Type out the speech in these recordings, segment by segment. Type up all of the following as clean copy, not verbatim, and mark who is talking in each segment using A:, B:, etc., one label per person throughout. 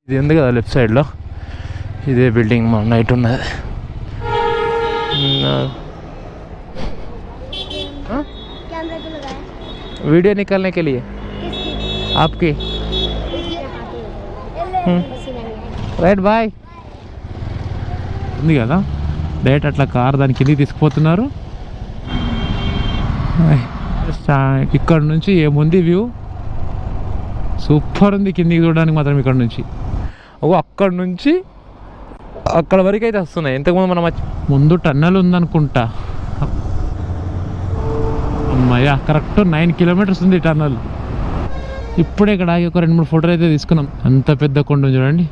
A: ఇది ఉంది కదా లెఫ్ట్ సైడ్లో, ఇదే బిల్డింగ్ మా నైట్ ఉన్నది. वीडियो निकालने के लिए आपकी రైట్ బాయ్ ఉంది కదా. డైరెక్ట్ అట్లా కార్ దాని కిందికి తీసుకుపోతున్నారు. ఇక్కడ నుంచి ఏముంది వ్యూ, సూపర్ ఉంది. కిందికి చూడడానికి మాత్రం ఇక్కడ నుంచి అక్కడ నుంచి అక్కడ వరకు అయితే వస్తున్నాయి. ఇంతకుముందు మనం ముందు టన్నెల్ ఉందనుకుంటా. అమ్మయ్య, కరెక్ట్ 9 కిలోమీటర్స్ ఉంది టన్నల్. ఇప్పుడే ఇక్కడ ఆగి ఒక 2-3 ఫోటోలు అయితే తీసుకున్నాం. అంత పెద్ద కొండ చూడండి.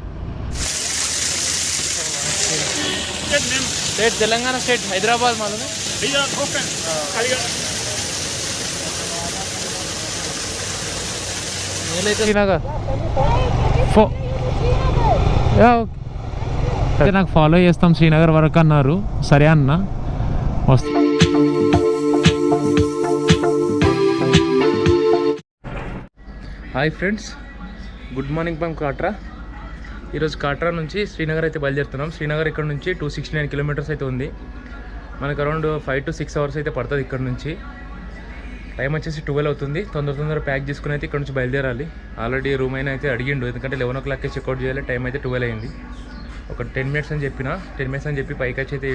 A: స్టేట్ తెలంగాణ స్టేట్, హైదరాబాద్ మాలూమ్ శ్రీనగర్. నాకు ఫాలో చేస్తాం శ్రీనగర్ వరకు అన్నారు. సరే అన్న, వస్తా. Hi friends, good morning from Katra. ఈరోజు కాట్రా నుంచి శ్రీనగర్ అయితే బయలుదేరుతున్నాం. శ్రీనగర్ ఇక్కడ నుంచి 269 కిలోమీటర్స్ అయితే ఉంది. మనకు అరౌండ్ 5 to 6 అవర్స్ అయితే పడుతుంది ఇక్కడ నుంచి. టైం వచ్చేసి 12 అవుతుంది. తొందర ప్యాక్ చేసుకుని అయితే ఇక్కడ నుంచి బయలుదేరాలి. ఆల్రెడీ రూమ్ అయినా అయితే అడిగిండు, ఎందుకంటే 11 o'clock చెక్అవుట్ చేయాలి. టైం అయితే 12 అయింది. ఒక 10 minutes అని చెప్పిన, 10 minutes అని చెప్పి పైకి వచ్చి అయితే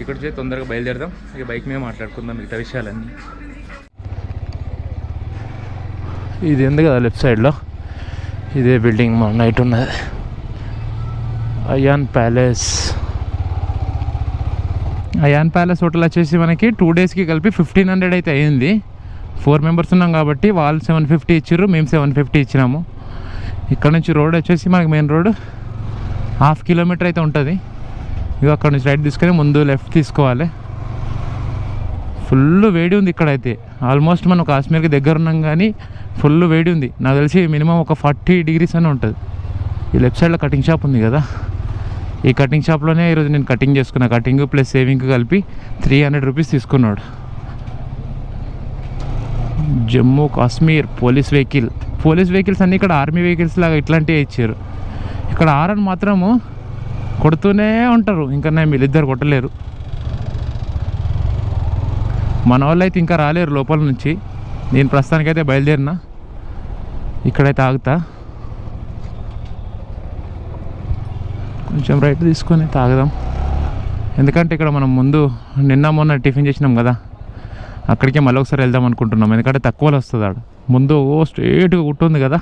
A: ఇక్కడ నుంచి తొందరగా బయలుదేరదాం. ఇక బైక్ మీద మాట్లాడుకుందాం మిగతా విషయాలన్నీ. ఇది ఉంది కదా లెఫ్ట్ సైడ్లో, ఇదే బిల్డింగ్ మా నైట్ ఉన్నది. Ayan palace. Ayan palace hotel వచ్చేసి మనకి 2 daysకి కలిపి 1500 అయితే అయ్యింది. 4 members ఉన్నాం కాబట్టి వాళ్ళు 750 ఇచ్చారు, మేము 750 ఇచ్చినాము. ఇక్కడ నుంచి రోడ్ వచ్చేసి మనకి మెయిన్ రోడ్ 1/2 kilometer అయితే ఉంటుంది. ఇక అక్కడ నుంచి రైట్ తీసుకొని ముందు లెఫ్ట్ తీసుకోవాలి. ఫుల్ వేడి ఉంది ఇక్కడైతే. ఆల్మోస్ట్ మనం కాశ్మీర్కి దగ్గర ఉన్నాం కానీ ఫుల్ వేడి ఉంది. నాకు తెలిసి మినిమం ఒక 40 degrees అని ఉంటుంది. ఈ లెఫ్ట్ సైడ్లో కటింగ్ షాప్ ఉంది కదా, ఈ కటింగ్ షాప్లోనే ఈరోజు నేను కటింగ్ చేసుకున్నా. కటింగ్ ప్లస్ సేవింగ్ కలిపి 300 rupees తీసుకున్నాడు. జమ్మూ కాశ్మీర్ పోలీస్ వెహికల్స్ అన్నీ ఇక్కడ ఆర్మీ వెహికల్స్ లాగా ఇట్లాంటివి ఇచ్చారు. ఇక్కడ ఆరని మాత్రము కొడుతూనే ఉంటారు. ఇంకా నేను వీళ్ళిద్దరు కొట్టలేరు. మన వాళ్ళు అయితే ఇంకా రాలేరు లోపల నుంచి. నేను ప్రస్తుతానికైతే బయలుదేరినా. ఇక్కడైతే ఆగుతా, కొంచెం రైట్ తీసుకొని తాగుదాం. ఎందుకంటే ఇక్కడ మనం ముందు మొన్న టిఫిన్ చేసినాం కదా, అక్కడికే మళ్ళీ ఒకసారి వెళ్దాం అనుకుంటున్నాం. ఎందుకంటే తక్కువలో వస్తుంది ఆడ. ముందు స్ట్రేట్గా గుట్ట ఉంది కదా,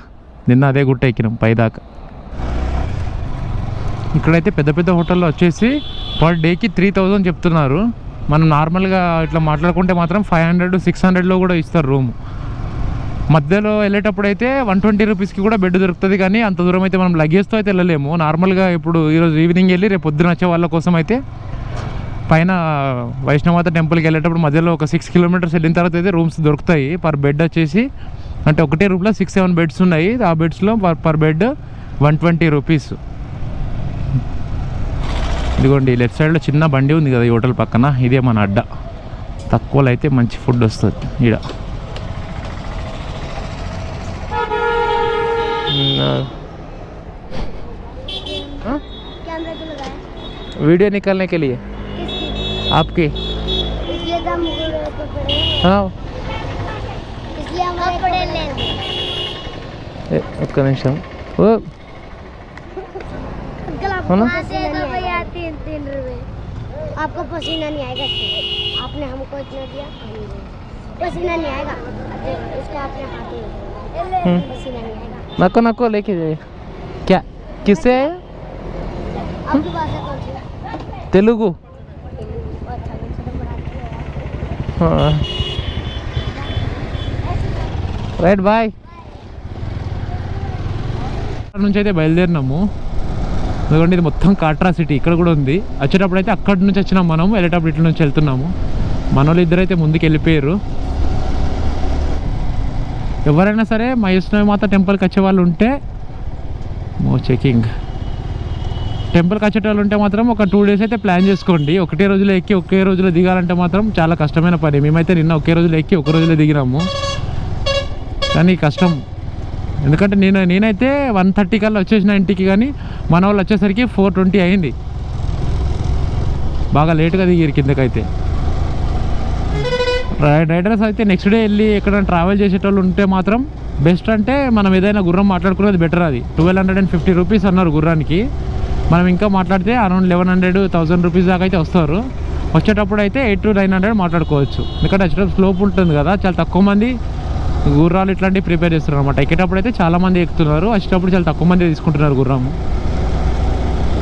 A: నిన్న అదే గుట్ట ఎక్కినాం పైదాకా. ఇక్కడైతే పెద్ద పెద్ద హోటల్లో వచ్చేసి పర్ డేకి 3000 చెప్తున్నారు. మనం నార్మల్గా ఇట్లా మాట్లాడుకుంటే మాత్రం 500-600లో కూడా ఇస్తారు రూమ్. మధ్యలో వెళ్ళేటప్పుడు అయితే 120 rupeesకి కూడా బెడ్ దొరుకుతుంది. కానీ అంత దూరం అయితే మనం లగేజ్తో అయితే వెళ్ళలేము. నార్మల్గా ఇప్పుడు ఈరోజు ఈవినింగ్ వెళ్ళి రేపు పొద్దున వచ్చే వాళ్ళ కోసం అయితే పైన వైష్ణవమాత టెంపుల్కి వెళ్ళేటప్పుడు మధ్యలో ఒక 6 kilometers వెళ్ళిన తర్వాత అయితే రూమ్స్ దొరుకుతాయి. పర్ బెడ్ వచ్చేసి అంటే ఒకటే రూమ్లో 6-7 beds ఉన్నాయి. ఆ బెడ్స్లో పర్ బెడ్ 120 rupees. ఇదిగోండి లెఫ్ట్ సైడ్లో చిన్న బండి ఉంది కదా ఈ హోటల్ పక్కన, ఇదే మన అడ్డా. తక్కువలో అయితే మంచి ఫుడ్ వస్తుంది ఈడ. वीडियो निकालने के लिए आपकी हाँ ఒక్క నిమిషం.
B: आपको पसीना नहीं आएगा, आपने हमको इतना दिया, पसीना नहीं आएगा, इसको आपने हाथ में पसीना नहीं आएगा.
A: नको लेके जाइए. क्या किससे आया?
B: आपकी भाषा कौन सी?
A: तेलुगु. हाँ రైట్ బాయ్. నుంచి అయితే బయలుదేరినాము. ఎందుకంటే ఇది మొత్తం కాట్రా సిటీ. ఇక్కడ కూడా ఉంది. వచ్చేటప్పుడు అయితే అక్కడి నుంచి వచ్చినాం మనం, వెళ్ళేటప్పుడు ఇట్ల నుంచి వెళ్తున్నాము. మన వాళ్ళు ఇద్దరైతే ముందుకు వెళ్ళిపోయారు. ఎవరైనా సరే వైష్ణవమాత టెంపుల్కి వచ్చే వాళ్ళు ఉంటే చెకింగ్ టెంపుల్కి వచ్చే వాళ్ళు ఉంటే మాత్రం ఒక 2 days అయితే ప్లాన్ చేసుకోండి. ఒకటే రోజులో ఎక్కి ఒకే రోజులో దిగాలంటే మాత్రం చాలా కష్టమైన పని. మేమైతే నిన్న ఒకే రోజులో ఎక్కి ఒక రోజులో దిగినాము, కానీ కష్టం. ఎందుకంటే నేనైతే 1:30 కల్లా వచ్చేసిన ఇంటికి, కానీ మన వాళ్ళు వచ్చేసరికి 4:20 అయింది. బాగా లేట్గా దిగిరు కిందకైతే. రైడర్స్ అయితే నెక్స్ట్ డే వెళ్ళి ఎక్కడైనా ట్రావెల్ చేసేటోళ్ళు ఉంటే మాత్రం బెస్ట్. అంటే మనం ఏదైనా గుర్రం మాట్లాడుకునేది బెటర్. అది 1250 రూపీస్ అన్నారు గుర్రానికి. మనం ఇంకా మాట్లాడితే అరౌండ్ 1100-1000 రూపీస్ దాకా అయితే వస్తారు. వచ్చేటప్పుడు అయితే 800 to 900 మాట్లాడుకోవచ్చు. ఎందుకంటే వచ్చేటప్పుడు స్లోప్ ఉంటుంది కదా, చాలా తక్కువ మంది గుర్రాలు ఇట్లాంటివి ప్రిపేర్ చేస్తున్నారు అనమాట. ఎక్కేటప్పుడు అయితే చాలామంది ఎక్కుతున్నారు, వచ్చేటప్పుడు చాలా తక్కువ మంది తీసుకుంటున్నారు గుర్రము.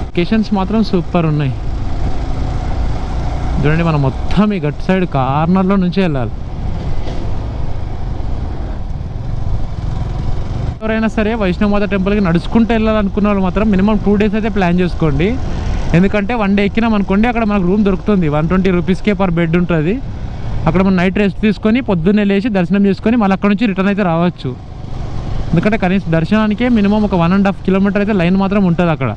A: లొకేషన్స్ మాత్రం సూపర్ ఉన్నాయి. చూడండి, మనం మొత్తం ఈ గట్ సైడ్ కార్నర్లో నుంచి వెళ్ళాలి. ఎవరైనా సరే వైష్ణవమాత టెంపుల్కి నడుచుకుంటూ వెళ్ళాలనుకున్న వాళ్ళు మాత్రం మినిమం 2 days అయితే ప్లాన్ చేసుకోండి. ఎందుకంటే 1 day ఎక్కినాం అనుకోండి, అక్కడ మనకు రూమ్ దొరుకుతుంది. 120 రూపీస్కే పర్ బెడ్ ఉంటుంది. అక్కడ మనం నైట్ రెస్ట్ తీసుకొని పొద్దున్నే లేచి దర్శనం చేసుకొని మళ్ళీ అక్కడ నుంచి రిటర్న్ అయితే రావచ్చు. ఎందుకంటే కనీసం దర్శనానికే మినిమం ఒక 1.5 kilometer అయితే లైన్ మాత్రం ఉంటుంది అక్కడ.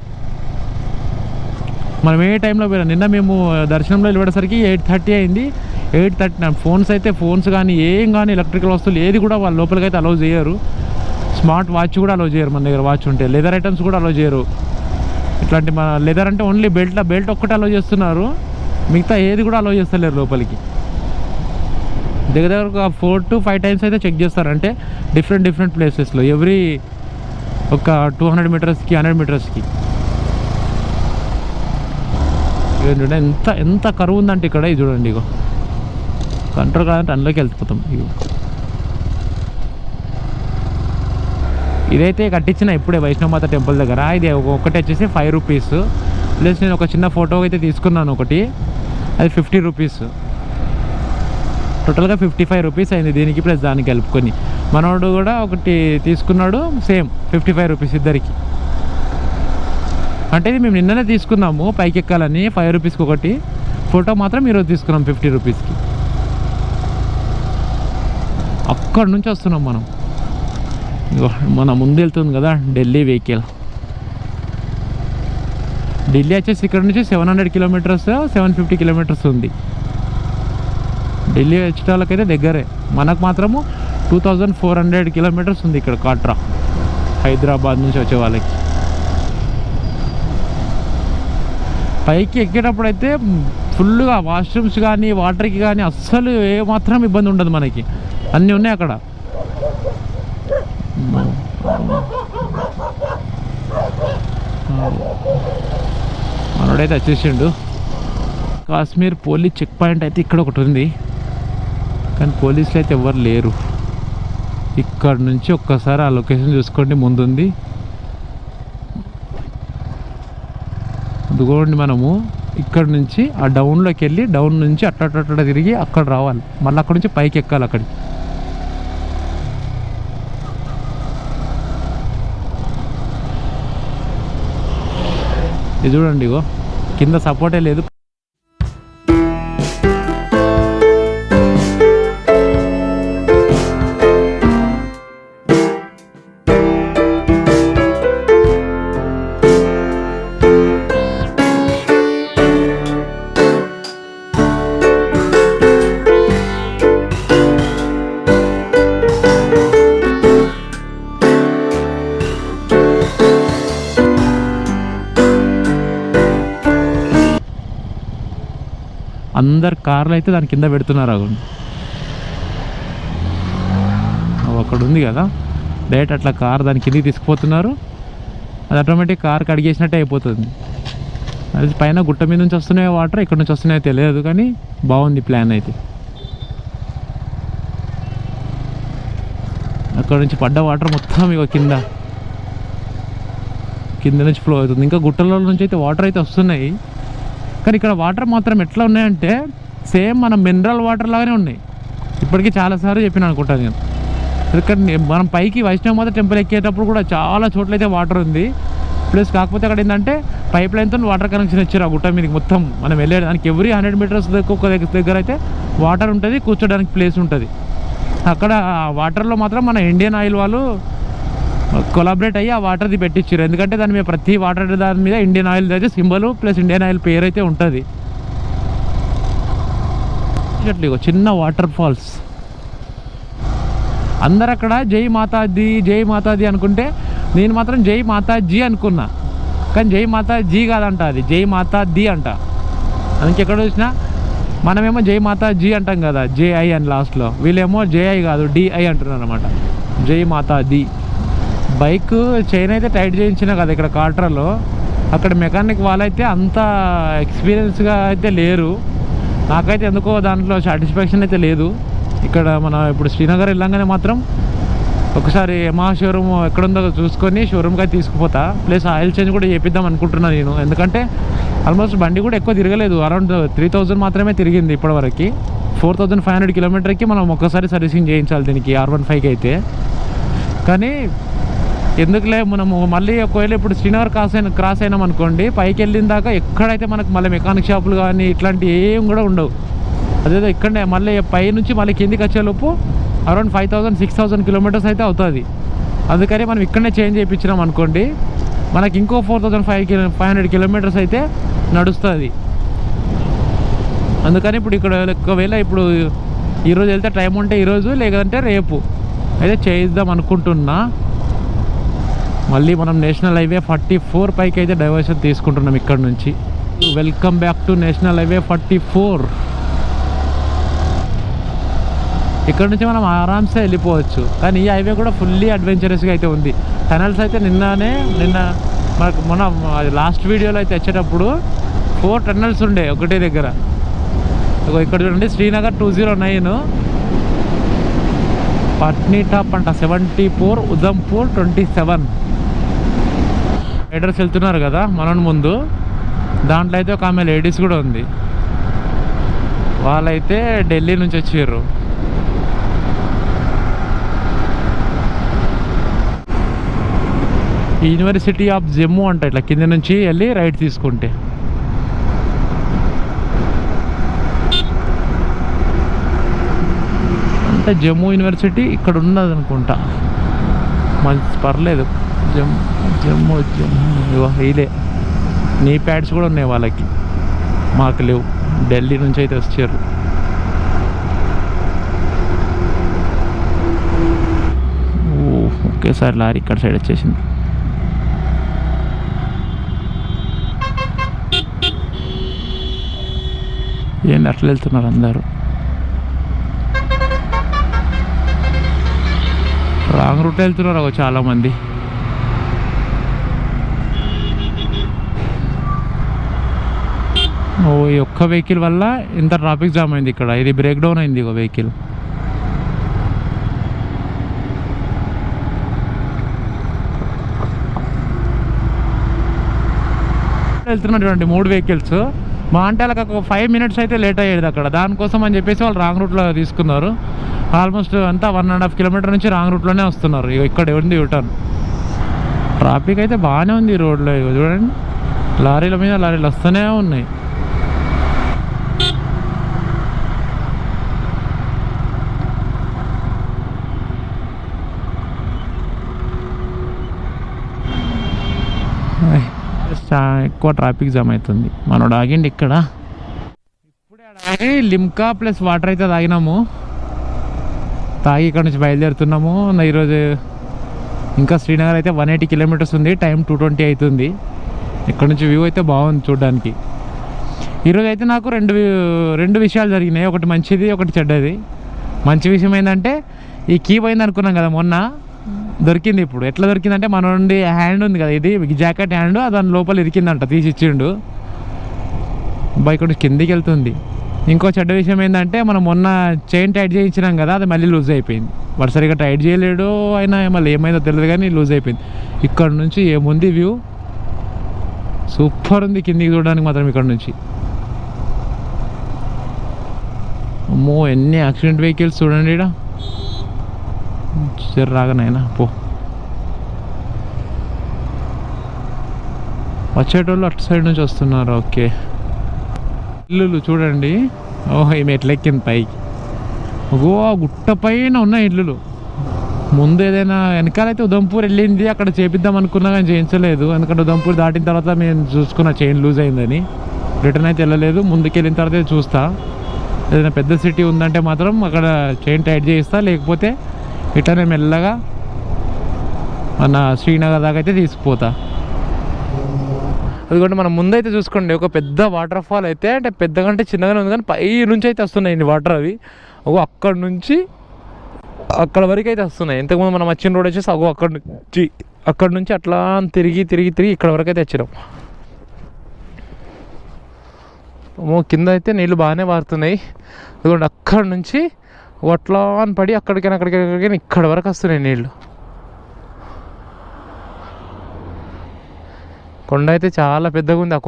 A: మనం ఏ టైంలో పోయినా, నిన్న మేము దర్శనంలో వెళ్ళేసరికి 8:30 అయింది. 8:30 ఫోన్స్ కానీ ఏం కానీ ఎలక్ట్రికల్ వస్తువులు ఏది కూడా వాళ్ళ లోపలికి అయితే అలౌ చేయరు. స్మార్ట్ వాచ్ కూడా అలౌ చేయరు మన దగ్గర. వాచ్ ఉంటే లెదర్ ఐటమ్స్ కూడా అలౌ చేయరు. ఇట్లాంటి మన లెదర్ అంటే ఓన్లీ బెల్ట్ ఒక్కటే అలౌ చేస్తున్నారు, మిగతా ఏది కూడా అలౌ చేస్తలేరు లోపలికి. దగ్గర ఒక 4 to 5 times అయితే చెక్ చేస్తారు. అంటే డిఫరెంట్ ప్లేసెస్లో ఎవ్రీ ఒక 200 మీటర్స్కి 100 మీటర్స్కి. ఎంత కరువు ఉందంటే ఇక్కడ. ఇది చూడండి, ఇగో కంట్రోల్ కాదంటే అందులోకి వెళ్ళిపోతాం. ఇగో ఇదైతే కట్టించిన ఇప్పుడే వైష్ణవమాత టెంపుల్ దగ్గర. ఇది ఒకటి వచ్చేసి 5 రూపీస్. ప్లస్ నేను ఒక చిన్న ఫోటో అయితే తీసుకున్నాను ఒకటి, అది 50 రూపీస్. టోటల్గా 55 రూపీస్ అయింది దీనికి ప్లస్ దానికి కలుపుకొని. మనోడు కూడా ఒకటి తీసుకున్నాడు, సేమ్ 55 రూపీస్ ఇద్దరికి. అంటే ఇది మేము నిన్ననే తీసుకున్నాము పైకి ఎక్కాలని 5 రూపీస్కి ఒకటి. ఫోటో మాత్రం ఈరోజు తీసుకున్నాం 50 రూపీస్కి. అక్కడి నుంచి వస్తున్నాం మనం. మన ముందు వెళ్తుంది కదా ఢిల్లీ వెహికల్. ఢిల్లీ వచ్చేసి ఇక్కడ నుంచి 700 kilometers 750 kilometers ఉంది. ఢిల్లీ వచ్చే వాళ్ళకైతే దగ్గరే. మనకు మాత్రము 2400 kilometers ఉంది ఇక్కడ కాట్రా, హైదరాబాద్ నుంచి వచ్చే వాళ్ళకి. పైకి ఎక్కేటప్పుడు అయితే ఫుల్గా వాష్రూమ్స్ కానీ వాటర్కి కానీ అస్సలు ఏమాత్రం ఇబ్బంది ఉండదు మనకి, అన్నీ ఉన్నాయి అక్కడ. మనోడైతే వచ్చేసిండు. కాశ్మీర్ పోలీస్ చెక్ పాయింట్ అయితే ఇక్కడ ఒకటి ఉంది, కానీ పోలీసులు అయితే ఎవరు లేరు. ఇక్కడ నుంచి ఒక్కసారి ఆ లొకేషన్ చూసుకోండి, ముందుంది. అదిగోండి, మనము ఇక్కడ నుంచి ఆ డౌన్లోకి వెళ్ళి డౌన్ నుంచి అట్ట తిరిగి అక్కడ రావాలి. మళ్ళీ అక్కడ నుంచి పైకి ఎక్కాలి అక్కడికి. ఇది చూడండి, ఇగో కింద సపోర్టే లేదు. అందరు కార్లు అయితే దాని కింద పెడుతున్నారు. అక్కడ ఉంది కదా డైరెక్ట్ అట్లా కార్ దాని కిందకి తీసుకుపోతున్నారు. అది ఆటోమేటిక్ కార్ కడిగేసినట్టే అయిపోతుంది. అది పైన గుట్ట మీద నుంచి వస్తున్నాయో వాటర్, ఇక్కడ నుంచి వస్తున్నాయో తెలియదు, కానీ బాగుంది ప్లాన్ అయితే. అక్కడ నుంచి పడ్డ వాటర్ మొత్తం ఇక కింద నుంచి ఫ్లో అవుతుంది. ఇంకా గుట్టల నుంచి అయితే వాటర్ అయితే వస్తున్నాయి, కానీ ఇక్కడ వాటర్ మాత్రం ఎట్లా ఉన్నాయంటే సేమ్ మన మినరల్ వాటర్ లాగానే ఉన్నాయి. ఇప్పటికీ చాలాసార్లు చెప్పిన అనుకుంటాను నేను. ఎందుకంటే మనం పైకి వైష్ణవమాత టెంపుల్ ఎక్కేటప్పుడు కూడా చాలా చోట్ల అయితే వాటర్ ఉంది. ప్లస్ కాకపోతే అక్కడ ఏంటంటే పైప్ లైన్తో వాటర్ కనెక్షన్ ఇచ్చారు ఆ గుట్ట మీదకి మొత్తం. మనం వెళ్ళేదానికి ఎవ్రీ 100 మీటర్స్ దగ్గర అయితే వాటర్ ఉంటుంది, కూర్చోడానికి ప్లేస్ ఉంటుంది. అక్కడ వాటర్లో మాత్రం మన ఇండియన్ ఆయిల్ వాళ్ళు కొలాబరేట్ అయ్యి ఆ వాటర్ది పెట్టించారు. ఎందుకంటే దాని మీద ప్రతి వాటర్ దాని మీద ఇండియన్ ఆయిల్ అయితే సింబల్ ప్లస్ ఇండియన్ ఆయిల్ పేరు అయితే ఉంటుంది. చిన్న వాటర్ ఫాల్స్ అందరు అక్కడ జై మాతాజీ అనుకుంటే నేను మాత్రం జై మాతాజీ అనుకున్నా, కానీ జై మాతాజీ కాదంట, అది జై మాతాది అంట. అందుకే ఎక్కడ చూసినా మనమేమో జై మాతాజీ అంటాం కదా, జేఐ అని లాస్ట్లో, వీళ్ళేమో జేఐ కాదు డిఐ అంటున్నారు అనమాట, జై మాతాది. బైక్ చైన్ అయితే టైట్ చేయించిన కదా ఇక్కడ కాట్రాలో, అక్కడ మెకానిక్ వాళ్ళైతే అంత ఎక్స్పీరియన్స్గా అయితే లేరు. నాకైతే ఎందుకో దాంట్లో సాటిస్ఫాక్షన్ అయితే లేదు. ఇక్కడ మన ఇప్పుడు శ్రీనగర్ వెళ్ళంగానే మాత్రం ఒకసారి యమహా షోరూమ్ ఎక్కడుందో చూసుకొని షోరూమ్కి అయితే తీసుకుపోతా, ప్లస్ ఆయిల్ చేంజ్ కూడా చేపిద్దాం అనుకుంటున్నాను నేను. ఎందుకంటే ఆల్మోస్ట్ బండి కూడా ఎక్కువ తిరగలేదు, అరౌండ్ 3000 మాత్రమే తిరిగింది ఇప్పటివరకు. 4500 కిలోమీటర్కి మనం ఒక్కసారి సర్వీసింగ్ చేయించాలి దీనికి R15కి అయితే. కానీ ఎందుకులే మనము మళ్ళీ ఒకవేళ ఇప్పుడు శ్రీనగర్ క్రాస్ అయినాం అనుకోండి, పైకి వెళ్ళిన దాకా ఎక్కడైతే మనకు మళ్ళీ మెకానిక్ షాపులు కానీ ఇట్లాంటివి ఏం కూడా ఉండవు. అదేదో ఇక్కడనే మళ్ళీ పై నుంచి మళ్ళీ కిందికి వచ్చేలోపు అరౌండ్ 5000-6000 కిలోమీటర్స్ అయితే అవుతుంది. అందుకని మనం ఇక్కడనే చేంజ్ చేయించినాం అనుకోండి, మనకి ఇంకో 4500 కిలోమీటర్స్ అయితే నడుస్తుంది. అందుకని ఇప్పుడు ఇక్కడ ఒకవేళ ఇప్పుడు ఈరోజు వెళ్తే టైం ఉంటే ఈరోజు, లేదంటే రేపు అయితే చేయిద్దాం అనుకుంటున్నా. మళ్ళీ మనం నేషనల్ హైవే 44 పైకి అయితే డైవర్షన్ తీసుకుంటున్నాం ఇక్కడ నుంచి. Welcome back to national highway 44. ఇక్కడ నుంచి మనం ఆరామ్సే వెళ్ళిపోవచ్చు, కానీ ఈ హైవే కూడా ఫుల్లీ అడ్వెంచరస్గా అయితే ఉంది. టనల్స్ అయితే నిన్న మనకు మన లాస్ట్ వీడియోలో అయితే వచ్చేటప్పుడు 4 టనల్స్ ఉండే ఒకటే దగ్గర. ఇక్కడ చూడండి, శ్రీనగర్ 209, పట్నీటాప్ అంట 74, ఉధంపూర్ 27. రైడర్స్ వెళ్తున్నారు కదా మనం ముందు, దాంట్లో అయితే ఒక ఆమె లేడీస్ కూడా ఉంది. వాళ్ళైతే ఢిల్లీ నుంచి వచ్చారు. యూనివర్సిటీ ఆఫ్ జమ్మూ అంట, ఇట్లా కింద నుంచి వెళ్ళి రైట్ తీసుకుంటే. అంటే జమ్మూ యూనివర్సిటీ ఇక్కడ ఉన్నది అనుకుంటా, మంచి పర్లేదు. జమ్మూ ఇదే నీ ప్యాడ్స్ కూడా ఉన్నాయి వాళ్ళకి, మాకు లేవు. ఢిల్లీ నుంచి అయితే వచ్చారు. ఒకేసారి లారీ ఇక్కడ సైడ్ వచ్చేసింది. ఏంటి అట్లా వెళ్తున్నారు అందరూ? రాంగ్ రూట్ వెళ్తున్నారు చాలామంది. ఓ ఈ ఒక్క వెహికల్ వల్ల ఇంత ట్రాఫిక్ జామ్ అయింది ఇక్కడ. ఇది బ్రేక్ డౌన్ అయింది ఒక వెహికల్. వెళ్తున్నారు చూడండి 3 వెహికల్స్. మా అంటే వాళ్ళకి ఒక 5 మినిట్స్ అయితే లేట్ అయ్యేది అక్కడ. దానికోసం అని చెప్పేసి వాళ్ళు రాంగ్ రూట్లో తీసుకున్నారు. ఆల్మోస్ట్ అంతా 1.5 కిలోమీటర్ నుంచి రాంగ్ రూట్లోనే వస్తున్నారు. ఇక్కడ ఉంది యూటర్న్. ట్రాఫిక్ అయితే బాగానే ఉంది ఈ రోడ్లో. చూడండి, లారీల మీద లారీలు వస్తూనే ఉన్నాయి. ఎక్కువ ట్రాఫిక్ జామ్ అవుతుంది. మనోడు ఆగిండి ఇక్కడ. ఇప్పుడే ఆగి లిమ్కా ప్లస్ వాటర్ అయితే తాగినాము. తాగి ఇక్కడ నుంచి బయలుదేరుతున్నాము. ఈరోజు ఇంకా శ్రీనగర్ అయితే 180 కిలోమీటర్స్ ఉంది. టైం 2:20 అవుతుంది. ఇక్కడ నుంచి వ్యూ అయితే బాగుంది చూడడానికి. ఈరోజు అయితే నాకు రెండు విషయాలు జరిగినాయి. ఒకటి మంచిది, ఒకటి చెడ్డది. మంచి విషయం ఏంటంటే ఈ కీ పోయింది అనుకున్నాం కదా మొన్న, దొరికింది. ఇప్పుడు ఎట్లా దొరికిందంటే మన నుండి హ్యాండ్ ఉంది కదా, ఇది జాకెట్ హ్యాండ్, దాని లోపల ఇరికిందంట, తీసి ఇచ్చిండు. బైక్ కిందికి వెళ్తుంది. ఇంకో చెడ్డ విషయం ఏంటంటే మనం మొన్న చైన్ టైట్ చేయించినాం కదా, అది మళ్ళీ లూజ్ అయిపోయింది. వాడు సరిగ్గా టైట్ చేయలేడు, అయినా మళ్ళీ ఏమైందో తెలియదు కానీ లూజ్ అయిపోయింది. ఇక్కడ నుంచి ఏముంది వ్యూ, సూపర్ ఉంది కిందికి చూడడానికి మాత్రం. ఇక్కడ నుంచి అమ్మో ఎన్ని యాక్సిడెంట్ వెహికల్స్ చూడండి. ఇక్కడ రాగానైనా పో, వచ్చేటోళ్ళు అటు సైడ్ నుంచి వస్తున్నారు. ఓకే, ఇల్లులు చూడండి. ఓహో ఈమె ఎట్లా ఎక్కింది పైకి. ఓ గుట్ట పైన ఉన్నాయి ఇల్లులు. ముందు ఏదైనా వెనకాలైతే ఉదంపూర్ వెళ్ళింది, అక్కడ చేపిద్దాం అనుకున్నా కానీ చేయించలేదు. ఎందుకంటే ఉదంపూర్ దాటిన తర్వాత మేము చూసుకున్న చైన్ లూజ్ అయిందని. రిటర్న్ అయితే వెళ్ళలేదు. ముందుకు వెళ్ళిన తర్వాత చూస్తా, ఏదైనా పెద్ద సిటీ ఉందంటే మాత్రం అక్కడ చైన్ టైట్ చేయిస్తా, లేకపోతే ఇట్లా మెల్లగా మన శ్రీనగర్ దాకా అయితే తీసుకుపోతా. అదిగోండి మనం ముందైతే చూసుకోండి, ఒక పెద్ద వాటర్ ఫాల్ అయితే, అంటే పెద్దగా అంటే చిన్నగానే ఉంది కానీ పై నుంచి అయితే వస్తున్నాయి వాటర్. అవి అక్కడ నుంచి అక్కడ వరకు అయితే వస్తున్నాయి. ఇంతకుముందు మనం వచ్చిన రోడ్ వచ్చేసి అక్కడ నుంచి అట్లా తిరిగి తిరిగి తిరిగి ఇక్కడ వరకు అయితే వచ్చినాం. కింద అయితే నీళ్ళు బాగానే పారుతున్నాయి. అదిగోండి అక్కడ నుంచి అట్లా అని పడి అక్కడికైనా ఇక్కడ వరకు వస్తున్నాయి నీళ్ళు. కొండ అయితే చాలా పెద్దగా ఉంది. ఆ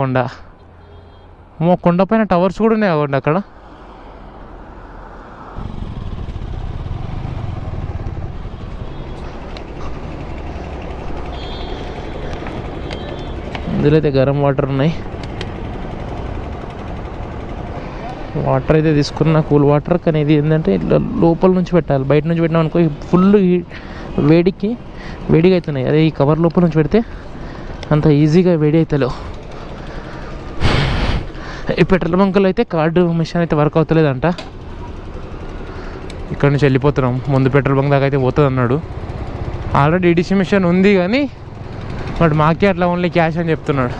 A: కొండ పైన టవర్స్ కూడా ఉన్నాయి అవ్వండి అక్కడ. ఇందులో అయితే గరం వాటర్ ఉన్నాయి. వాటర్ అయితే తీసుకున్న కూల్ వాటర్, కానీ ఇది ఏంటంటే ఇట్లా లోపల నుంచి పెట్టాలి. బయట నుంచి పెట్టినాం అనుకో ఫుల్ వేడిగా అవుతున్నాయి. అదే ఈ కవర్ లోపల నుంచి పెడితే అంత ఈజీగా వేడి అవుతలేవు. ఈ పెట్రోల్ బంకులు అయితే కార్డు మిషన్ అయితే వర్క్ అవుతలేదంట. ఇక్కడ నుంచి వెళ్ళిపోతున్నాం. ముందు పెట్రోల్ బంక్ దాకా అయితే పోతుంది అన్నాడు. ఆల్రెడీ ఈడీసీ మిషన్ ఉంది కానీ బట్ మాకే అట్లా ఓన్లీ క్యాష్ అని చెప్తున్నాడు.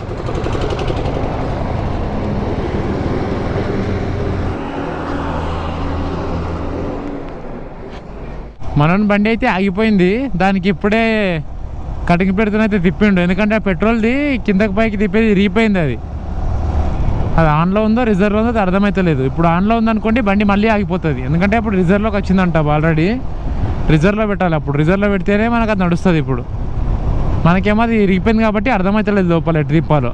A: మన బండి అయితే ఆగిపోయింది. దానికి ఇప్పుడే కటింగ్ పెడుతున్నైతే తిప్పిండు. ఎందుకంటే ఆ పెట్రోల్ది కిందకి పైకి తిప్పేది రీపోయింది. అది ఆన్లో ఉందో రిజర్వ్లో ఉందో అది అర్థమవుతలేదు. ఇప్పుడు ఆన్లో ఉందనుకోండి బండి మళ్ళీ ఆగిపోతుంది. ఎందుకంటే అప్పుడు రిజర్వ్లోకి వచ్చిందంట ఆల్రెడీ. రిజర్వ్లో పెట్టాలి. అప్పుడు రిజర్వ్లో పెడితేనే మనకు అది నడుస్తుంది. ఇప్పుడు మనకేమో అది రిగిపోయింది కాబట్టి అర్థమవుతలేదు లోపల ఎటు తిప్పాలో.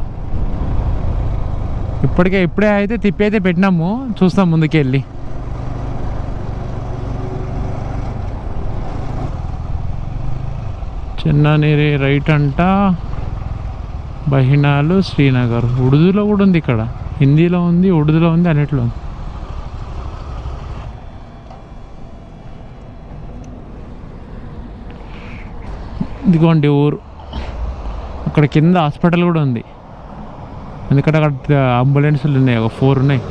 A: ఇప్పుడే అయితే తిప్పి అయితే పెట్టినాము. చూస్తాం ముందుకెళ్ళి. చెన్ననేరి రైట్ అంట. బహినాలు శ్రీనగర్. ఉర్దూలో కూడా ఉంది ఇక్కడ. హిందీలో ఉంది, ఉర్దూలో ఉంది, అన్నిట్లో ఉంది. ఇదిగోండి ఊరు. అక్కడ కింద హాస్పిటల్ కూడా ఉంది. ఎందుకంటే అక్కడ అంబులెన్సులు ఉన్నాయి, ఒక 4 ఉన్నాయి.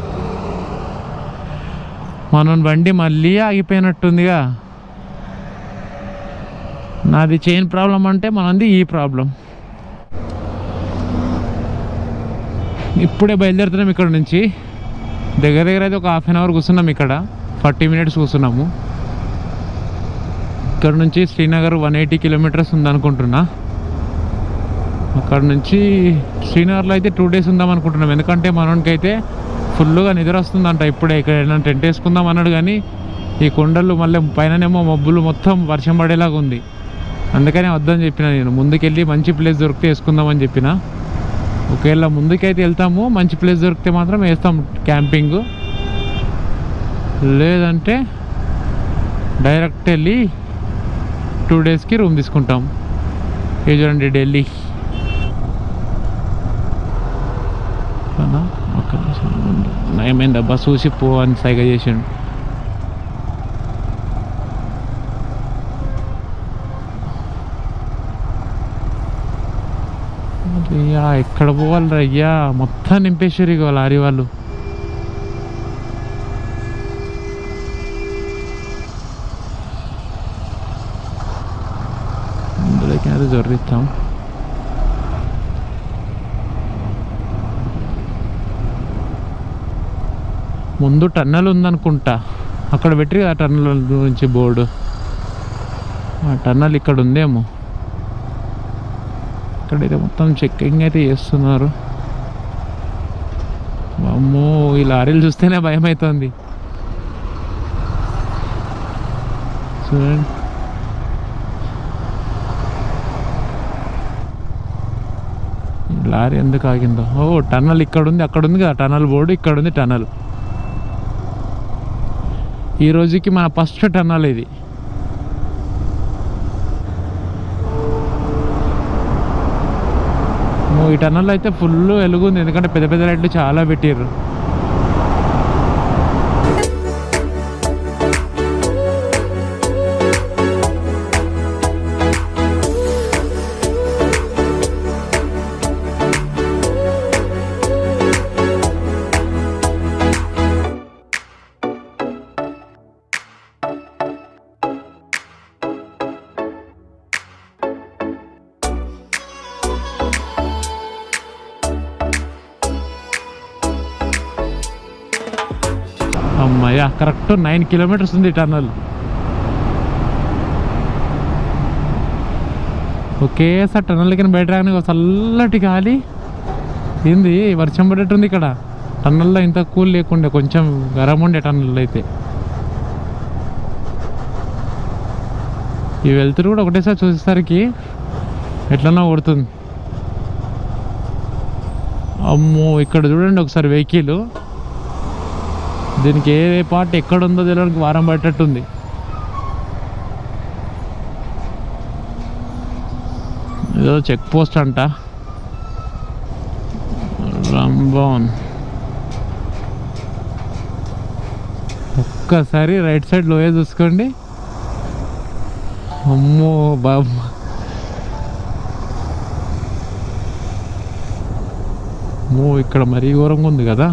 A: మన బండి మళ్ళీ ఆగిపోయినట్టుందిగా. నాది చైన్ ప్రాబ్లం అంటే మనది ఈ ప్రాబ్లం. ఇప్పుడే బయలుదేరుతున్నాం ఇక్కడ నుంచి. దగ్గర అయితే ఒక 1/2 అవర్ కూర్చున్నాం ఇక్కడ. 40 మినిట్స్ కూర్చున్నాము. ఇక్కడ నుంచి శ్రీనగర్ 180 కిలోమీటర్స్ ఉందనుకుంటున్నా. అక్కడ నుంచి శ్రీనగర్లో అయితే 2 days ఉందాం అనుకుంటున్నాం. ఎందుకంటే మనోనికి అయితే ఫుల్గా నిద్ర వస్తుందంట. ఇప్పుడే ఇక్కడ ఏదైనా టెంట్ వేసుకుందాం అన్నాడు కానీ ఈ కొండలు మళ్ళీ పైననేమో మబ్బులు మొత్తం వర్షం పడేలాగా ఉంది. అందుకనే వద్దని చెప్పిన నేను. ముందుకెళ్ళి మంచి ప్లేస్ దొరికితే వేసుకుందామని చెప్పిన. ఒకవేళ ముందుకైతే వెళ్తాము, మంచి ప్లేస్ దొరికితే మాత్రం వేస్తాం క్యాంపింగ్. లేదంటే డైరెక్ట్ వెళ్ళి 2 daysకి రూమ్ తీసుకుంటాం. ఇది చూడండి ఢిల్లీ. నయమైంది అబ్బా, చూసి పో అని సైగ చేసిండు. అయ్యా ఎక్కడ పోవాలి అయ్యా, మొత్తం నింపేశారు ఇక లారీ వాళ్ళు. అందులోకి అది జొర్రిస్తాం. ముందు టన్నల్ ఉందనుకుంటా, అక్కడ పెట్టి ఆ టన్నల్ గురించి బోర్డు. ఆ టన్నల్ ఇక్కడ ఉందేమో. ఇక్కడైతే మొత్తం చెక్కింగ్ అయితే చేస్తున్నారు. అమ్మో, ఈ లారీలు చూస్తేనే భయం అవుతుంది. చూడండి లారీ ఎందుకు ఆగిందో. ఓ టన్నల్ ఇక్కడ ఉంది, అక్కడ ఉంది కదా టన్నల్ బోర్డు, ఇక్కడ ఉంది టన్నల్. ఈ రోజుకి మన ఫస్ట్ టన్నల్ ఇది. ఈ టన్నల్ అయితే ఫుల్ వెలుగుంది, ఎందుకంటే పెద్ద పెద్ద లైట్లు చాలా పెట్టారు. అమ్మయ్య కరెక్ట్ 9 కిలోమీటర్స్ ఉంది టన్నల్. ఒకేసారి టన్నల్ కింద బయట రాగానే చల్లటి గాలి. ఏంది వర్షం పడేట్టుంది ఇక్కడ. టన్నల్లో ఇంత కూల్ లేకుండే, కొంచెం గరం ఉండే టన్నల్లో అయితే. ఈ వెళ్తురు కూడా ఒకటేసారి చూసేసరికి ఎట్లన్నా కొడుతుంది. అమ్మో ఇక్కడ చూడండి ఒకసారి వెహికల్. దీనికి ఏ పార్ట్ ఎక్కడ ఉందో తెలియడానికి వారం పట్టేట్టుంది. ఏదో చెక్ పోస్ట్ అంట, రంబాన్. ఒక్కసారి రైట్ సైడ్ లోయే చూసుకోండి. అమ్మో బాబు, అమ్మో ఇక్కడ మరీ ఘోరంగా ఉంది కదా.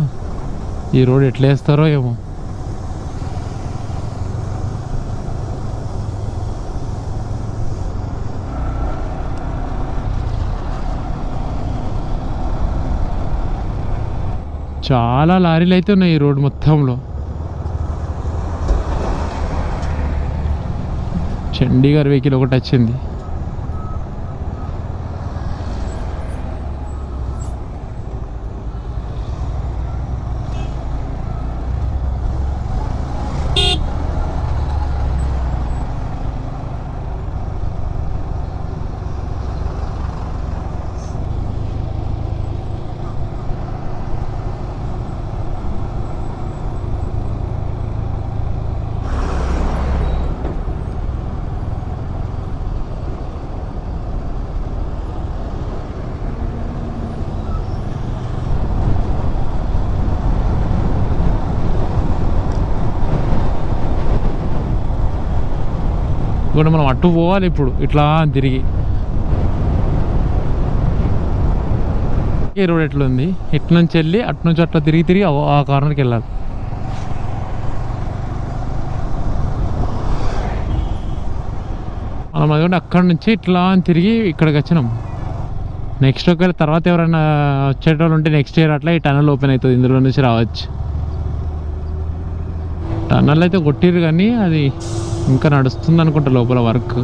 A: ఈ రోడ్ ఎట్లా వేస్తారో ఏమో. చాలా లారీలు అయితే ఉన్నాయి ఈ రోడ్ మొత్తంలో. చండీగఢ్ వెహికల్ ఒకటి వచ్చింది. కూడా మనం అటు పోవాలి ఇప్పుడు ఇట్లా తిరిగి. ఈ రోడ్ ఎట్లుంది, ఇటు నుంచి వెళ్ళి అటు నుంచి అట్లా తిరిగి ఆ కార్నర్కి వెళ్ళాలి. మనం అదిగోండి అక్కడ నుంచి ఇట్లా తిరిగి ఇక్కడికి వచ్చినాం. నెక్స్ట్ ఒకవేళ తర్వాత ఎవరైనా వచ్చేటోళ్ళు ఉంటే నెక్స్ట్ ఇయర్ అట్లా ఈ టనల్ ఓపెన్ అవుతుంది, ఇందులో నుంచి రావచ్చు. టనల్ అయితే కొట్టిరు కానీ అది ఇంకా నడుస్తుంది అనుకుంటా లోపల వర్క్.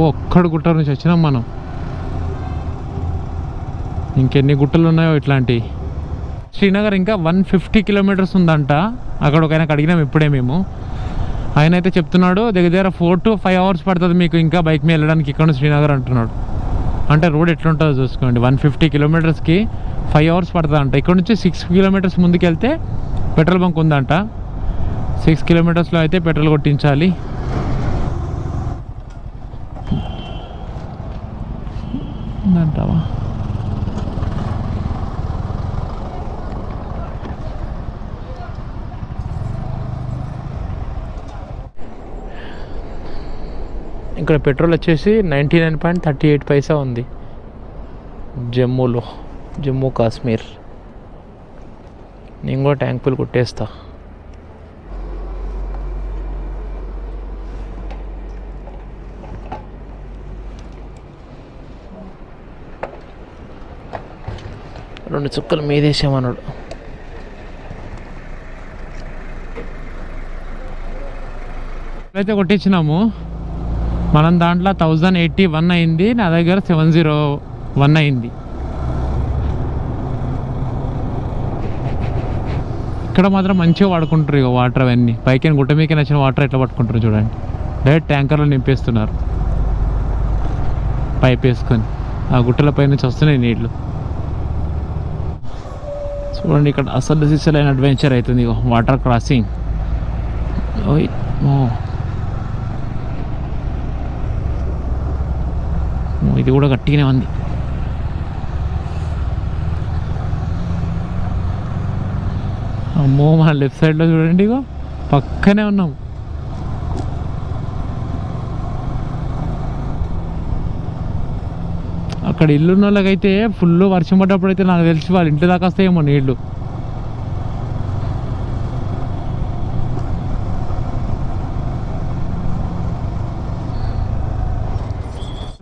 A: ఒక్కడ గుట్ట నుంచి వచ్చినాం మనం. ఇంకెన్ని గుట్టలు ఉన్నాయో ఇట్లాంటి. శ్రీనగర్ ఇంకా 150 కిలోమీటర్స్ ఉందంట. అక్కడ ఒక ఆయనకు అడిగినాం ఇప్పుడే మేము. ఆయన అయితే చెప్తున్నాడు దగ్గర 4 to 5 hours పడుతుంది మీకు ఇంకా బైక్ మీద వెళ్ళడానికి ఇక్కడ నుంచి శ్రీనగర్ అంటున్నాడు. అంటే రోడ్ ఎట్లుంటుందో చూసుకోండి. 150 కిలోమీటర్స్కి 5 hours పడుతుంది అంట. ఇక్కడ నుంచి 6 kilometers ముందుకు వెళ్తే పెట్రోల్ బంక్ ఉందంట. 6 kilometersలో అయితే పెట్రోల్ కొట్టించాలి. అంటావా ఇక్కడ పెట్రోల్ వచ్చేసి 99.38 పైసా ఉంది జమ్మూలో, జమ్మూ కాశ్మీర్. నేను కూడా ట్యాంక్ ఫుల్ కొట్టేస్తా. రెండు చుక్కలు మీదేసామన్నాడు. అయితే కొట్టించినాము మనం. దాంట్లో 1081 అయింది, నా దగ్గర 701 అయింది. ఇక్కడ మాత్రం మంచిగా వాడుకుంటారు ఇక వాటర్. అవన్నీ పైకి గుట్ట మీకు నచ్చిన వాటర్ ఎట్లా పట్టుకుంటారు చూడండి. డైరెక్ట్ ట్యాంకర్లో నింపేస్తున్నారు పైప్ వేసుకొని. ఆ గుట్టల పై నుంచి వస్తున్నాయి నీళ్ళు చూడండి. ఇక్కడ అసలు సిసలైన అడ్వెంచర్ అవుతుంది ఇక వాటర్ క్రాసింగ్. ఓయ్ ఇది కూడా గట్టిగానే ఉంది. అమ్మో మన లెఫ్ట్ సైడ్లో చూడండి ఇగో పక్కనే ఉన్నాం. అక్కడ ఇల్లున్న వాళ్ళకైతే ఫుల్ వర్షం పడ్డప్పుడు అయితే నాకు తెలిసి వాళ్ళ ఇంటి దాకా వస్తాయేమో నీళ్ళు.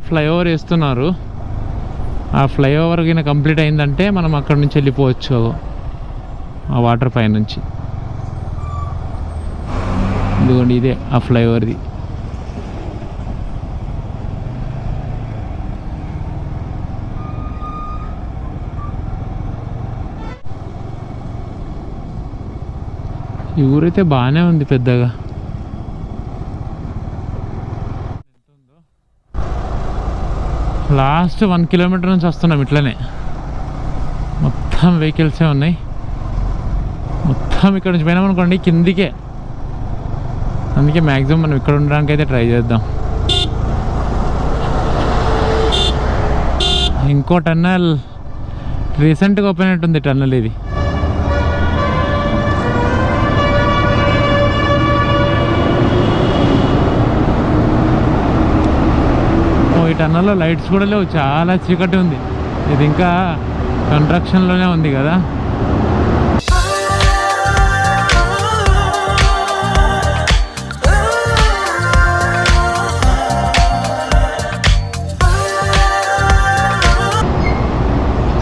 A: ఫ్లైఓవర్ వేస్తున్నారు. ఆ ఫ్లైఓవర్ కింద కంప్లీట్ అయిందంటే మనం అక్కడ నుంచి వెళ్ళిపోవచ్చు ఆ వాటర్ పై నుంచి. ఇదిగోండి ఇదే ఆ ఫ్లైఓవర్ది. ఈ ఊరైతే బాగానే ఉంది పెద్దగా. లాస్ట్ 1 కిలోమీటర్ నుంచి వస్తున్నాం ఇట్లనే, మొత్తం వెహికల్సే ఉన్నాయి. మొత్తం ఇక్కడ నుంచి పోయినామనుకోండి కిందికే. అందుకే మ్యాక్సిమం మనం ఇక్కడ ఉండడానికి అయితే ట్రై చేద్దాం. ఇంకో టన్నల్ రీసెంట్గా ఓపెన్ అయినట్టుంది టన్నల్ ఇది. ఈ టన్నల్లో లైట్స్ కూడా లేవు, చాలా చీకటి ఉంది. ఇది ఇంకా కన్స్ట్రక్షన్లోనే ఉంది కదా.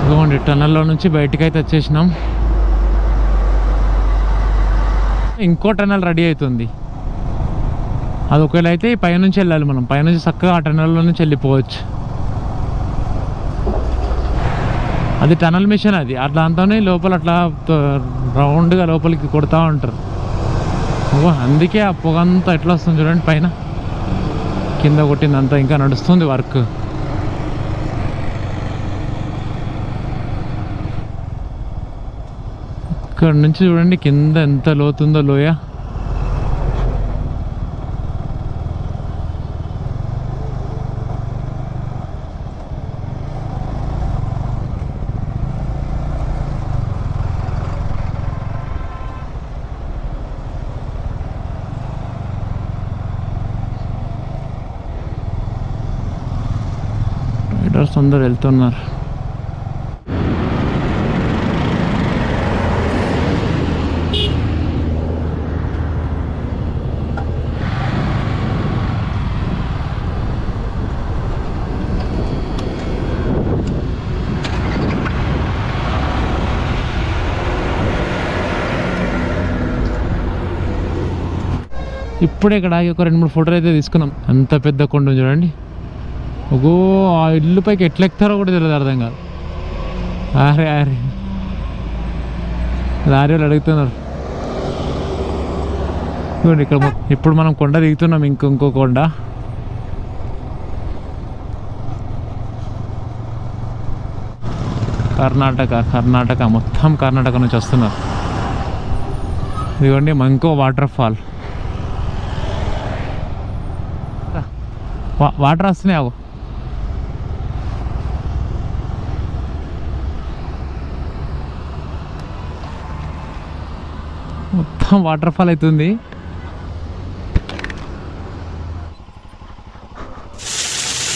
A: ఇదిగోండి టన్నల్లో నుంచి బయటికి అయితే వచ్చేసినాం. ఇంకో టన్నల్ రెడీ అవుతుంది. అది ఒకవేళ అయితే పైనుంచి వెళ్ళాలి మనం. పైనుంచి చక్కగా ఆ టన్నల్లో నుంచి వెళ్ళిపోవచ్చు. అది టనల్ మిషన్ అది. దాంతోనే లోపల అట్లా రౌండ్గా లోపలికి కొడతా ఉంటారు. అందుకే ఆ పొగంతా ఎట్లా వస్తుంది చూడండి. పైన కింద కొట్టిందంతా ఇంకా నడుస్తుంది వర్క్. ఇక్కడ నుంచి చూడండి కింద ఎంత లోతుందో లోయ. రైడర్స్ అందరు వెళ్తున్నారు. ఇప్పుడే ఇక్కడ ఆగి ఒక 2-3 ఫోటోలు అయితే తీసుకున్నాం. అంత పెద్ద కొండ చూడండి. ఓగో ఆ ఇల్లు పైకి ఎట్లా ఎక్కుతారో కూడా తెలియదు, అర్థం కాదు. అరే లారీ వాళ్ళు అడుగుతున్నారు చూడండి. ఇక్కడ ఇప్పుడు మనం కొండ దిగుతున్నాం, ఇంకో కొండ. కర్ణాటక మొత్తం కర్ణాటక నుంచి వస్తున్నారు. ఇదిగోండి మంకో వాటర్ ఫాల్. వాటర్ వస్తున్నాయి. అవు మొత్తం వాటర్ ఫాల్ అవుతుంది.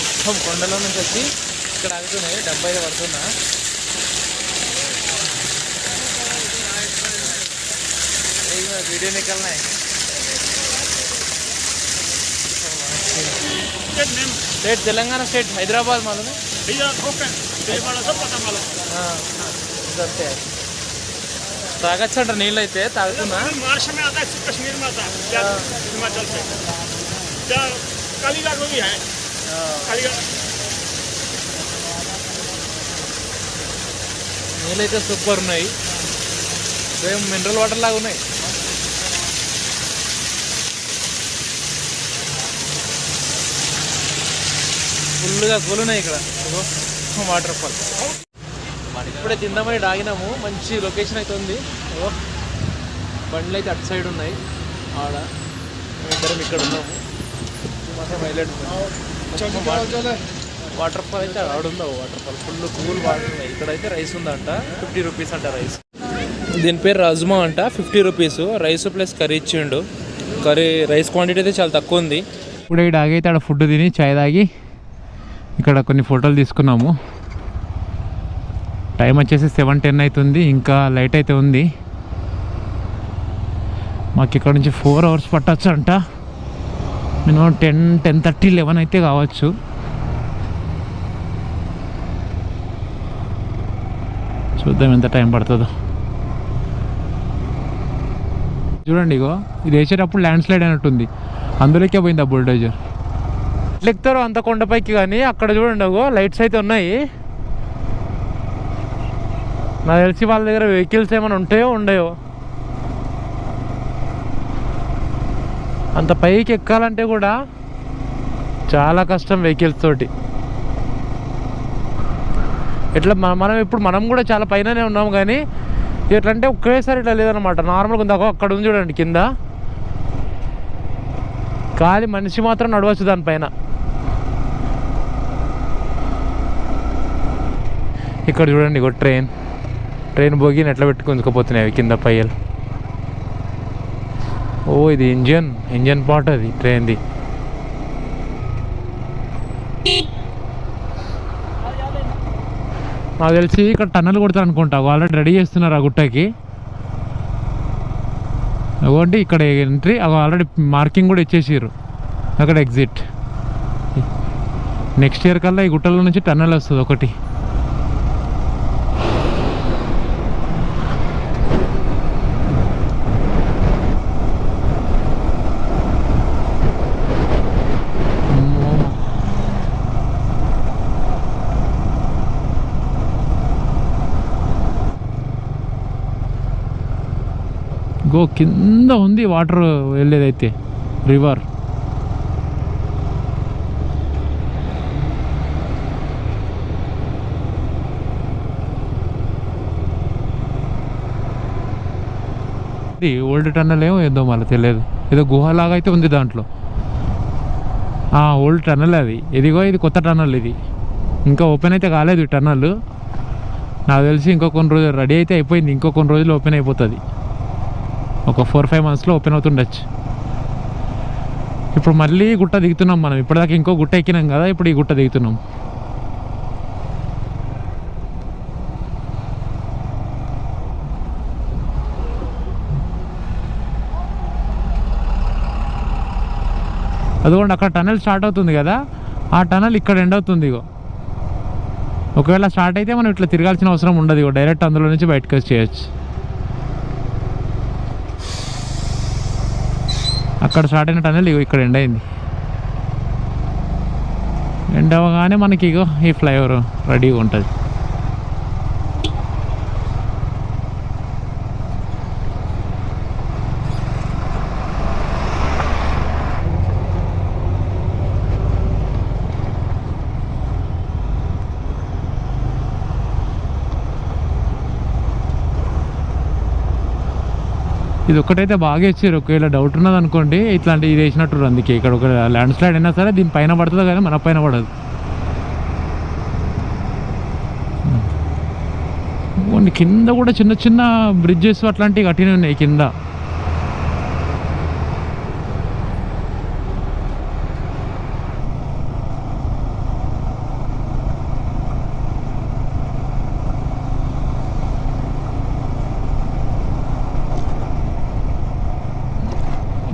A: మొత్తం కొండలో నుంచి వచ్చి ఇక్కడ ఆగుతున్నాయి. 70 పడుతున్నా. वीडियो निकलना है. स्टेट तेलंगाना स्टेट हैदराबाद मालूम है. తాగచ్చ అంట నీళ్ళు అయితే తాగుతున్నా.
C: महाराष्ट्र में आता है, कश्मीर में आता है, हिमाचल से कालीघाट में भी है. कालीघाट
A: నీళ్ళు అయితే సూపర్ ఉన్నాయి. సేమ్ మినరల్ వాటర్ లాగా ఉన్నాయి. ఫుల్గా కూలున్నాయి ఇక్కడ వాటర్ ఫాల్. ఇప్పుడే తిందామని ఆగినాము. మంచి లొకేషన్ అయితే ఉంది. బండ్లు అయితే అటు సైడ్ ఉన్నాయి. ఆడ ఇద్దరం ఇక్కడ ఉన్నాము. మాత్రం హైలైట్ వాటర్ ఫాల్ అయితే ఆడుందా. Waterfall full cool water ఉన్నాయి. ఇక్కడైతే రైస్ ఉందంట, 50 రూపీస్ అంట రైస్. దీని పేరు రాజ్మా అంట, 50 రూపీస్. రైస్ ప్లస్ కర్రీ ఇచ్చిండు. రైస్ క్వాంటిటీ అయితే చాలా తక్కువ ఉంది. ఇప్పుడు ఇక్కడ ఆగైతే ఆడ ఫుడ్ తిని చాయ్ తాగి ఇక్కడ కొన్ని ఫోటోలు తీసుకున్నాము. టైం వచ్చేసి 7:10 అవుతుంది. ఇంకా లైట్ అయితే ఉంది. మాకు ఇక్కడ నుంచి 4 అవర్స్ పట్టచ్చు అంట. మినిమం 10:30, 11 అయితే కావచ్చు. చూద్దాం ఎంత టైం పడుతుందో. చూడండి ఇగో ఇది వేసేటప్పుడు ల్యాండ్ స్లైడ్ అయినట్టుంది, అందులోకే పోయింది ఆ బుల్డోజర్. ఎక్కుతారో అంత కొండపైకి, కానీ అక్కడ చూడండి అగో లైట్స్ అయితే ఉన్నాయి. నాకు తెలిసి వాళ్ళ దగ్గర వెహికల్స్ ఏమైనా ఉంటాయో ఉండయో. అంత పైకి ఎక్కాలంటే కూడా చాలా కష్టం వెహికల్స్ తోటి. ఎట్లా మనం ఇప్పుడు మనం కూడా చాలా పైననే ఉన్నాం, కానీ ఎట్లా అంటే ఒకేసారి ఇట్లా లేదనమాట, నార్మల్గా ఉంది. అక్కడ ఉంది చూడండి కింద, ఖాళీ మనిషి మాత్రం నడవచ్చు దానిపైన. ఇక్కడ చూడండి ఇగో ట్రైన్ బోగిని ఎట్లా పెట్టుకుందుకుపోతున్నాయి కింద పయ్యలు. ఓ ఇది ఇంజన్ పార్ట్ అది ట్రైన్ది. నాకు తెలిసి ఇక్కడ టన్నల్ కొడతారు అనుకుంటా, ఆల్రెడీ రెడీ చేస్తున్నారు ఆ గుట్టకి. అవ్వండి ఇక్కడ ఎంట్రీ, ఆల్రెడీ మార్కింగ్ కూడా ఇచ్చేసారు అక్కడ ఎగ్జిట్. నెక్స్ట్ ఇయర్ కల్లా ఈ గుట్టల నుంచి టన్నల్ వస్తుంది ఒకటి. కింద ఉంది వాటర్ వెళ్ళేదైతే రివర్. ఇది ఓల్డ్ టన్నల్ ఏమో ఏదో మళ్ళీ తెలియదు, ఏదో గుహలాగా అయితే ఉంది దాంట్లో. ఓల్డ్ టన్నల్ అది. ఇదిగో ఇది కొత్త టన్నల్, ఇది ఇంకా ఓపెన్ అయితే కాలేదు ఈ టన్నల్. నాకు తెలిసి ఇంకో కొన్ని రోజులు రెడీ అయితే అయిపోయింది, ఇంకో కొన్ని రోజులు ఓపెన్ అయిపోతుంది. ఒక 4-5 monthsలో ఓపెన్ అవుతుండొచ్చు. ఇప్పుడు మళ్ళీ గుట్ట దిగుతున్నాం మనం. ఇప్పటిదాకా ఇంకో గుట్ట ఎక్కినాం కదా, ఇప్పుడు ఈ గుట్ట దిగుతున్నాం. అదిగోండి అక్కడ టనల్ స్టార్ట్ అవుతుంది కదా, ఆ టనల్ ఇక్కడ ఎండ్ అవుతుంది. ఇగో ఒకవేళ స్టార్ట్ అయితే మనం ఇట్లా తిరగాల్సిన అవసరం ఉండదు, ఇగో డైరెక్ట్ అందులో నుంచి బయటకు వచ్చేయచ్చు. అక్కడ స్టార్ట్ అయిన టనల్ ఇగో ఇక్కడ ఎండ్ అయింది. ఎండ్ అవ్వగానే మనకి ఇగో ఈ ఫ్లైఓవర్ రెడీగా ఉంటుంది. ఇది ఒక్కటైతే బాగా ఇచ్చారు. ఒకవేళ డౌట్ ఉన్నది అనుకోండి, ఇట్లాంటి ఇది వేసినట్టు. అందుకే ఇక్కడ ఒక ల్యాండ్ స్లైడ్ అయినా సరే దీని పైన పడుతుంది కానీ మన పైన పడదు. కొన్ని కింద కూడా చిన్న చిన్న బ్రిడ్జెస్ అట్లాంటివి కట్టినవి ఉన్నాయి కింద.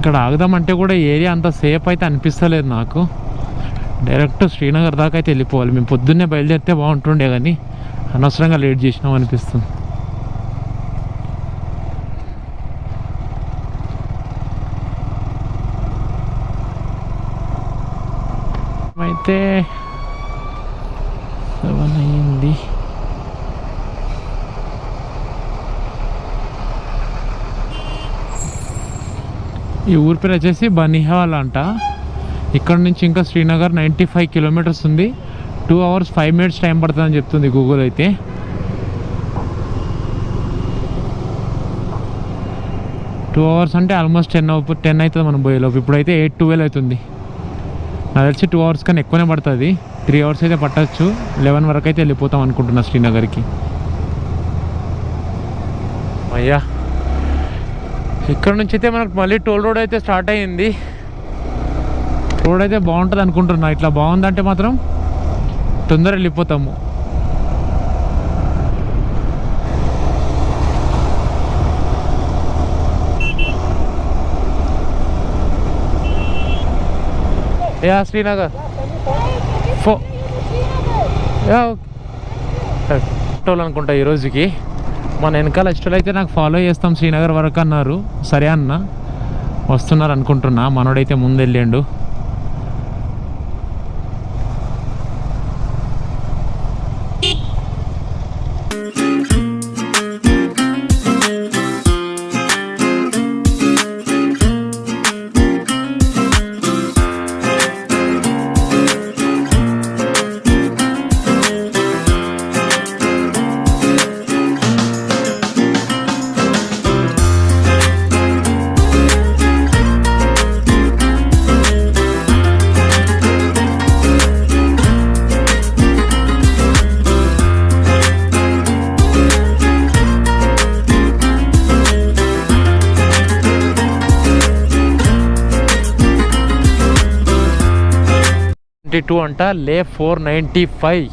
A: ఇక్కడ ఆగుదామంటే కూడా ఏరియా అంత సేఫ్ అయితే అనిపిస్తలేదు నాకు. డైరెక్ట్ శ్రీనగర్ దాకా అయితే వెళ్ళిపోవాలి. మేము పొద్దున్నే బయలుదేరితే బాగుంటుండే, కానీ అనవసరంగా లేట్ చేసినాం అనిపిస్తుంది. అయితే 7 అయింది. ఈ ఊరి పేరు వచ్చేసి బనిహాల్ అంట. ఇక్కడ నుంచి ఇంకా శ్రీనగర్ 95 kilometers ఉంది. 2 hours 5 minutes టైం పడుతుందని చెప్తుంది గూగుల్ అయితే. టూ అవర్స్ అంటే ఆల్మోస్ట్ 10 అవుతుంది మనం పోయేలోపు. ఇప్పుడైతే 8-12 అవుతుంది. నాకు తెలిసి 2 hours కన్నా ఎక్కువనే పడుతుంది. 3 hours అయితే పట్టచ్చు. 11 వరకు అయితే వెళ్ళిపోతాం అనుకుంటున్నా శ్రీనగర్కి. అయ్యా ఇక్కడ నుంచి అయితే మనకు మళ్ళీ టోల్ రోడ్ అయితే స్టార్ట్ అయ్యింది. రోడ్ అయితే బాగుంటుంది అనుకుంటున్నా. ఇట్లా బాగుందంటే మాత్రం తొందరగా వెళ్ళిపోతాము. యా శ్రీనగర్ పెట్రోల్ అనుకుంటా ఈ రోజుకి. మన వెనకాల ఇష్టలైతే నాకు ఫాలో చేస్తాం శ్రీనగర్ వరకు అన్నారు. సరే అన్న, వస్తున్నారు అనుకుంటున్నా. మనోడైతే ముందు వెళ్ళిండు. అంట లే 495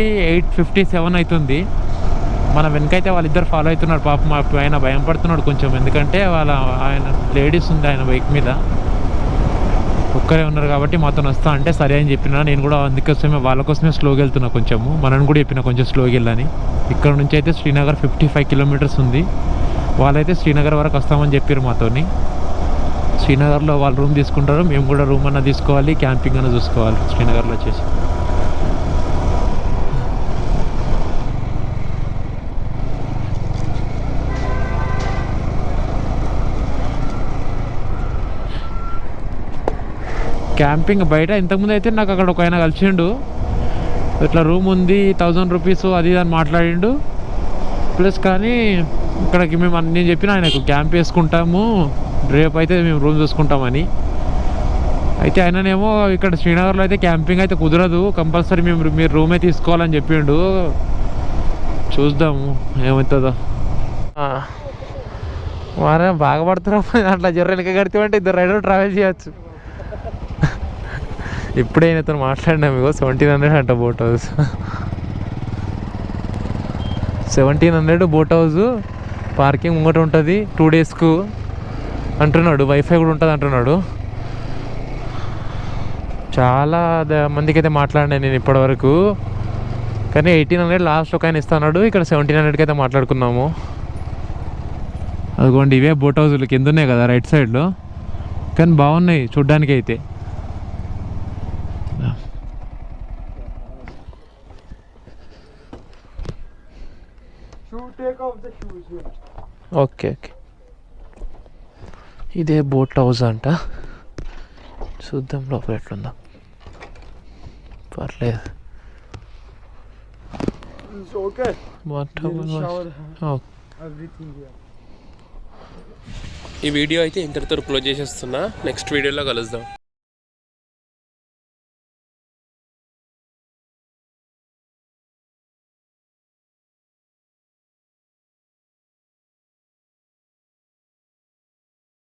A: 857 అవుతుంది. మన వెనకైతే వాళ్ళిద్దరు ఫాలో అవుతున్నారు. పాపం ఆయన భయం పడుతున్నాడు కొంచెం, ఎందుకంటే ఆయన లేడీస్ ఉంది ఆయన బైక్ మీద, ఒక్కరే ఉన్నారు కాబట్టి మాతో వస్తా అంటే సరే అని చెప్పిన. నేను కూడా అందుకోసమే వాళ్ళ కోసమే స్లోగా వెళ్తున్నా కొంచెము. మనని కూడా చెప్పిన కొంచెం స్లోగా వెళ్ళని. ఇక్కడ నుంచి అయితే శ్రీనగర్ 55 కిలోమీటర్స్ ఉంది. వాళ్ళైతే శ్రీనగర్ వరకు వస్తామని చెప్పారు మాతోని. శ్రీనగర్లో వాళ్ళు రూమ్ తీసుకుంటారు, మేము కూడా రూమ్ అన్న తీసుకోవాలి, క్యాంపింగ్ అన్న చూసుకోవాలి శ్రీనగర్లో వచ్చేసి. క్యాంపింగ్ బయట ఇంతకుముందు అయితే నాకు అక్కడ ఒక ఆయన కలిసిండు, ఇట్లా రూమ్ ఉంది 1000 రూపీస్ అది అని మాట్లాడిండు. ప్లస్ కానీ ఇక్కడికి మేము నేను చెప్పిన ఆయనకు క్యాంప్ వేసుకుంటాము, రేపు అయితే మేము రూమ్ చూసుకుంటామని. అయితే ఆయననేమో ఇక్కడ శ్రీనగర్లో అయితే క్యాంపింగ్ అయితే కుదరదు, కంపల్సరీ మీరు రూమే తీసుకోవాలని చెప్పిండు. చూద్దాము ఏమవుతుందో. మరి బాగా పడుతున్నా అట్లా జర్రెలకి కడితే ఇద్దరు రైడర్ ట్రావెల్ చేయొచ్చు. ఇప్పుడే ఆయనతో మాట్లాడినా మీకు 1700 అంట boat house. 1700 boat house, parking ముంగట ఉంటుంది 2 డేస్కు అంటున్నాడు. వైఫై కూడా ఉంటుంది అంటున్నాడు. చాలా మందికి అయితే మాట్లాడినా నేను ఇప్పటివరకు, కానీ 1800 లాస్ట్ ఒక ఆయన ఇస్తున్నాడు. ఇక్కడ 1700కి అయితే మాట్లాడుకున్నాము. అదిగోండి ఇవే బోట్ హౌస్లు కింద ఉన్నాయి కదా రైట్ సైడ్లో, కానీ బాగున్నాయి చూడ్డానికి అయితే. ఓకే ఓకే, ఇదే బోట్ హౌస్ అంట. చూద్దాం లోపల ఎట్లుందా. పర్లేదు.
D: ఈ వీడియో అయితే ఇంతటితో క్లోజ్ చేసేస్తున్నా. నెక్స్ట్ వీడియోలో కలుద్దాం.